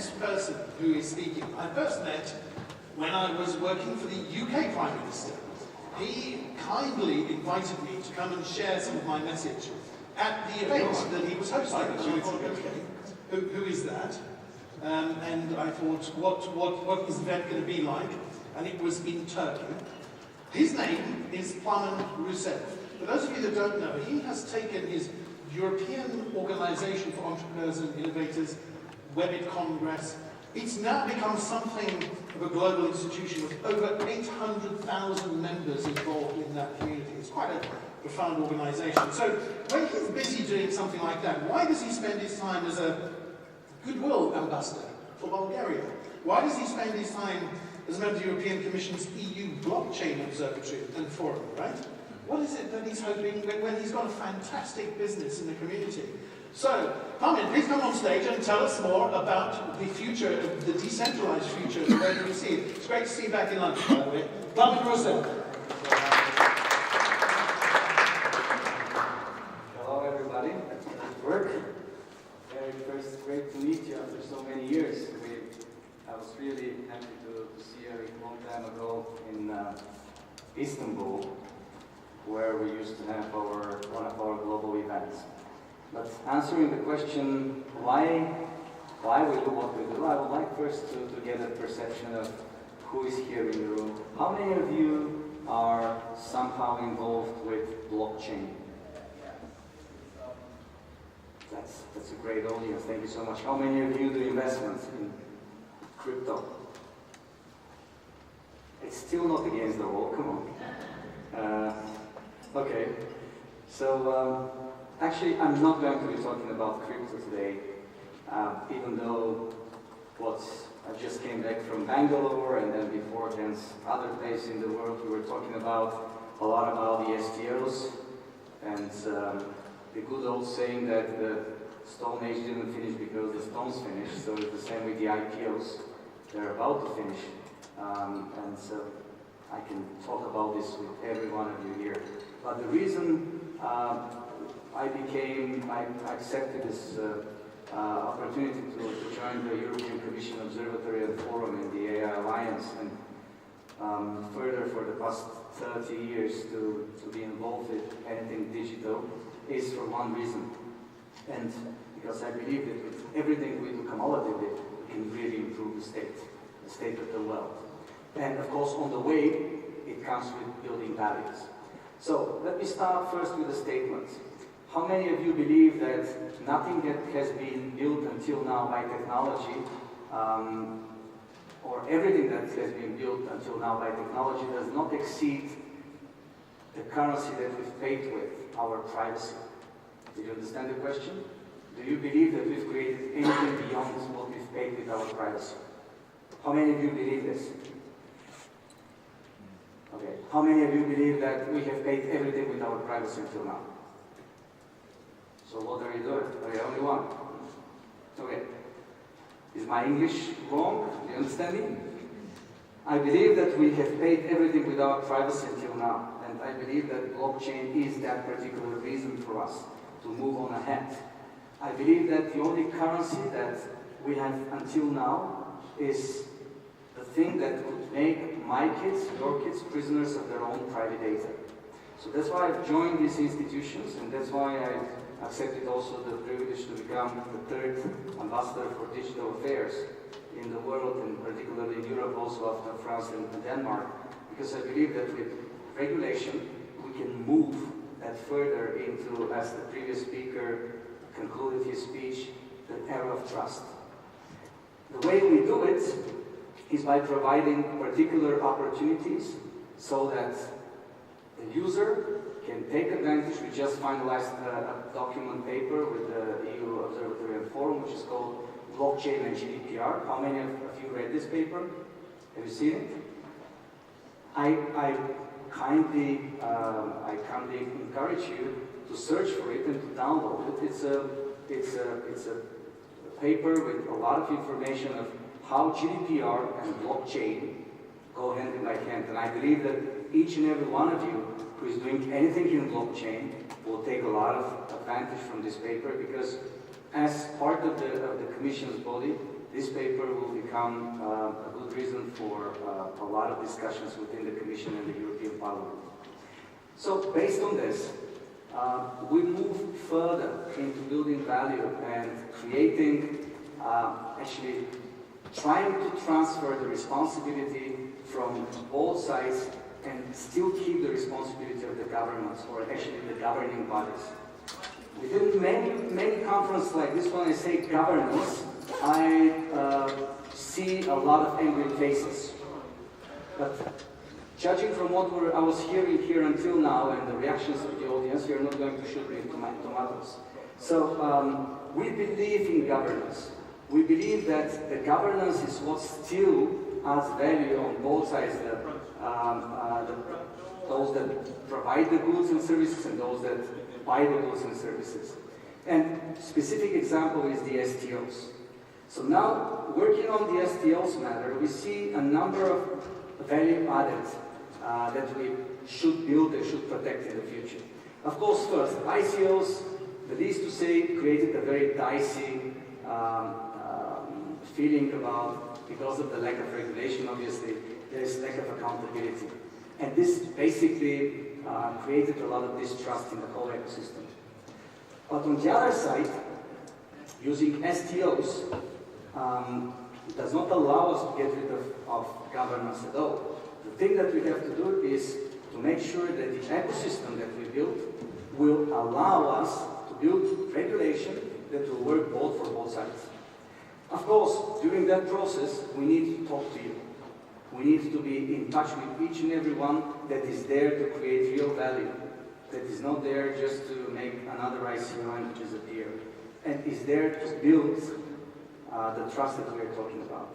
next person who is speaking, I first met when I was working for the UK Prime Minister. He kindly invited me to come and share some of my message at the event that he was hosting. And I thought, okay, who is that? And I thought, what is the event going to be like? And it was in Turkey. His name is Plamen Russev. For those of you that don't know, he has taken his European Organization for Entrepreneurs and Innovators, Webbit Congress. It's now become something of a global institution with over 800,000 members involved in that community. It's quite a profound organization. So when he's busy doing something like that, why does he spend his time as a goodwill ambassador for Bulgaria? Why does he spend his time as a member of the European Commission's EU Blockchain Observatory and Forum, right? What is it that he's hoping when he's got a fantastic business in the community? So, Plamen, please come on stage and tell us more about the future, the decentralized future, the way we see it. It's great to see you back in London, by the way. Plamen Russev. Hello, everybody. At work. First, great to meet you after so many years. I was really happy to see you a long time ago in Istanbul, where we used to have one of our global events. But answering the question, why we do what we do, I would like first to get a perception of who is here in the room. How many of you are somehow involved with blockchain? That's a great audience, thank you so much. How many of you do investments in crypto? It's still not against the law, come on. Okay, so actually I'm not going to be talking about crypto today, even though I just came back from Bangalore and then before then other places in the world. We were talking about a lot about the STOs and the good old saying that the Stone Age didn't finish because the stones finished, so it's the same with the IPOs. They're about to finish, and so I can talk about this with every one of you here. But the reason I accepted this opportunity to join the European Commission Observatory and Forum in the AI Alliance, and further for the past 30 years to be involved with anything digital, is for one reason. And because I believe that with everything we do cumulatively, we can really improve the state of the world. And of course, on the way, it comes with building values. So let me start first with a statement. How many of you believe that nothing that has been built until now by technology, or everything that has been built until now by technology, does not exceed the currency that we've paid with, our privacy? Did you understand the question? Do you believe that we've created anything beyond what we've paid with our privacy? How many of you believe this? Okay. How many of you believe that we have paid everything with our privacy until now? So what are you doing? Are you the only one? Okay. Is my English wrong? Do you understand me? I believe that we have paid everything with our privacy until now. And I believe that blockchain is that particular reason for us to move on ahead. I believe that the only currency that we have until now is the thing that could make my kids, your kids, prisoners of their own private data. So that's why I've joined these institutions, and that's why I accepted also the privilege to become the third ambassador for digital affairs in the world, and particularly in Europe, also after France and Denmark, because I believe that with regulation we can move that further into, as the previous speaker concluded his speech, the era of trust. The way we do it is by providing particular opportunities so that the user can take advantage. We just finalized a document paper with the EU Observatory and Forum, which is called Blockchain and GDPR. How many of you read this paper? Have you seen it? I kindly encourage you to search for it and to download it. It's a paper with a lot of information of how GDPR and blockchain go hand in hand. And I believe that each and every one of you who is doing anything in blockchain will take a lot of advantage from this paper, because as part of the Commission's body, this paper will become a good reason for a lot of discussions within the Commission and the European Parliament. So based on this, we move further into building value and creating, actually trying to transfer the responsibility from both sides and still keep the responsibility of the governments, or actually the governing bodies. Within many conferences like this one, I say governance, I see a lot of angry faces. But judging from what I was hearing here until now and the reactions of the audience, you're not going to shoot me tomatoes. So we believe in governance. We believe that the governance is what still adds value on both sides, those that provide the goods and services and those that buy the goods and services. And specific example is the STOs. So now, working on the STOs matter, we see a number of value added that we should build and should protect in the future. Of course, first, ICOs, the least to say, created a very dicey feeling about, because of the lack of regulation, obviously, there is lack of accountability. And this basically created a lot of distrust in the whole ecosystem. But on the other side, using STOs does not allow us to get rid of governance at all. The thing that we have to do is to make sure that the ecosystem that we build will allow us to build regulation that will work for both sides. Of course, during that process, we need to talk to you. We need to be in touch with each and every one that is there to create real value, that is not there just to make another ICO and disappear, and is there to build the trust that we are talking about.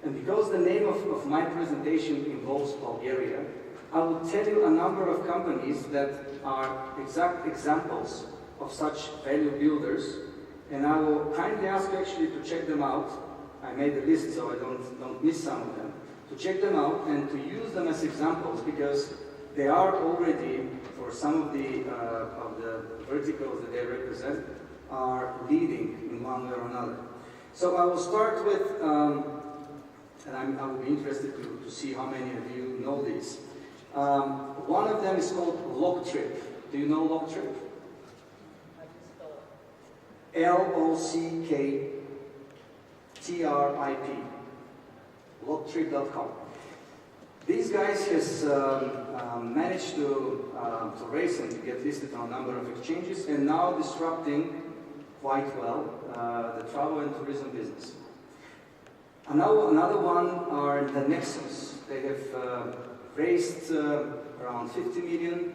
And because the name of my presentation involves Bulgaria, I will tell you a number of companies that are exact examples of such value builders, and I will kindly ask you actually to check them out. I made a list so I don't miss some of them. To check them out and to use them as examples, because they are already, for some of the verticals that they represent, are leading in one way or another. So I will start with, and I will be interested to see how many of you know this. One of them is called Locktrip. Do you know Locktrip? Locktrip. Locktrip.com. These guys has managed to raise and to get listed on a number of exchanges, and now disrupting quite well the travel and tourism business. Another one are the Nexus. They have raised around 50 million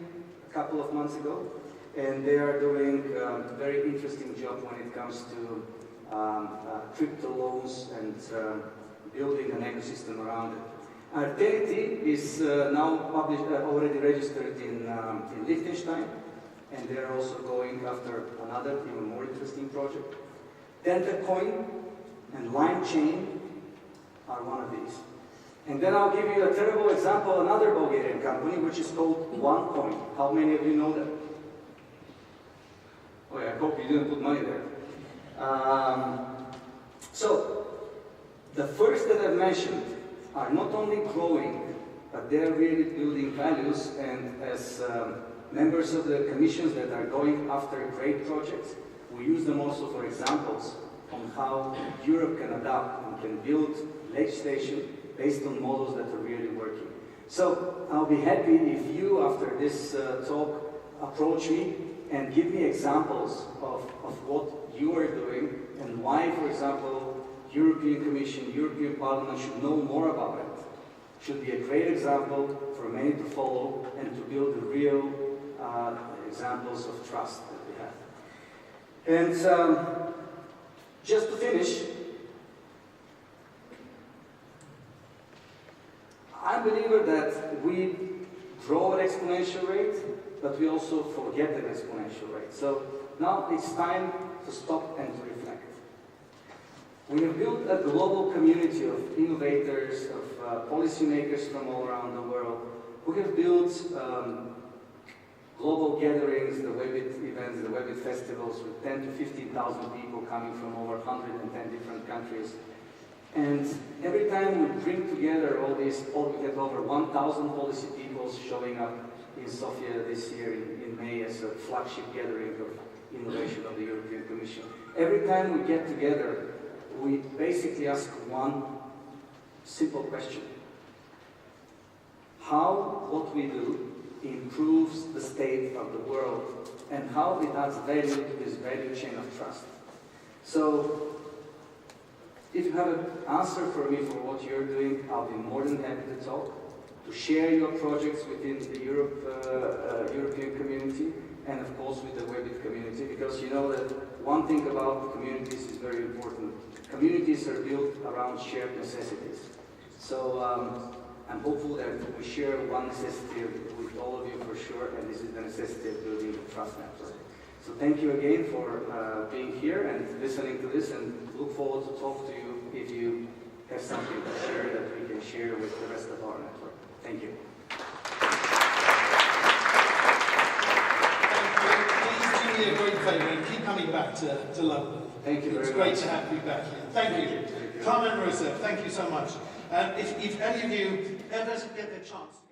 a couple of months ago, and they are doing a very interesting job when it comes to crypto loans and building an ecosystem around it. Artelity is now already registered in Liechtenstein, and they're also going after another, even more interesting project. DentaCoin and LimeChain are one of these. And then I'll give you a terrible example, another Bulgarian company, which is called OneCoin. How many of you know that? Oh yeah, I hope you didn't put money there. So, the first that I've mentioned are not only growing, but they're really building values, and as members of the commissions that are going after great projects, we use them also for examples on how Europe can adapt and can build legislation based on models that are really working. So I'll be happy if you, after this talk, approach me and give me examples of what you are doing and why, for example, European Commission, European Parliament should know more about it. Should be a great example for many to follow and to build the real examples of trust that we have. And just to finish, I'm a believer that we grow at exponential rate, but we also forget an exponential rate. So now it's time to stop and to reflect. We have built a global community of innovators, of policymakers from all around the world. We have built global gatherings, the Webbit events, the Webbit festivals with 10 to 15,000 people coming from over 110 different countries. And every time we bring together all these, we had over 1,000 policy people showing up in Sofia this year in May as a flagship gathering of innovation of the European Commission. Every time we get together, we basically ask one simple question. How what we do improves the state of the world and how it adds value to this value chain of trust. So, if you have an answer for me for what you're doing, I'll be more than happy to talk, to share your projects within the European community, and of course with the WebIT community, because you know that one thing about communities is very important. Communities are built around shared necessities. So I'm hopeful that we share one necessity with all of you for sure, and this is the necessity of building the trust network. So thank you again for being here and listening to this, and look forward to talk to you if you have something to share that we can share with the rest of our network. Thank you. Please do me a great favour and keep coming back to London. Thank you very much. It's great to have you back here. Thank you. Plamen Russev, thank you so much. If any of you ever get the chance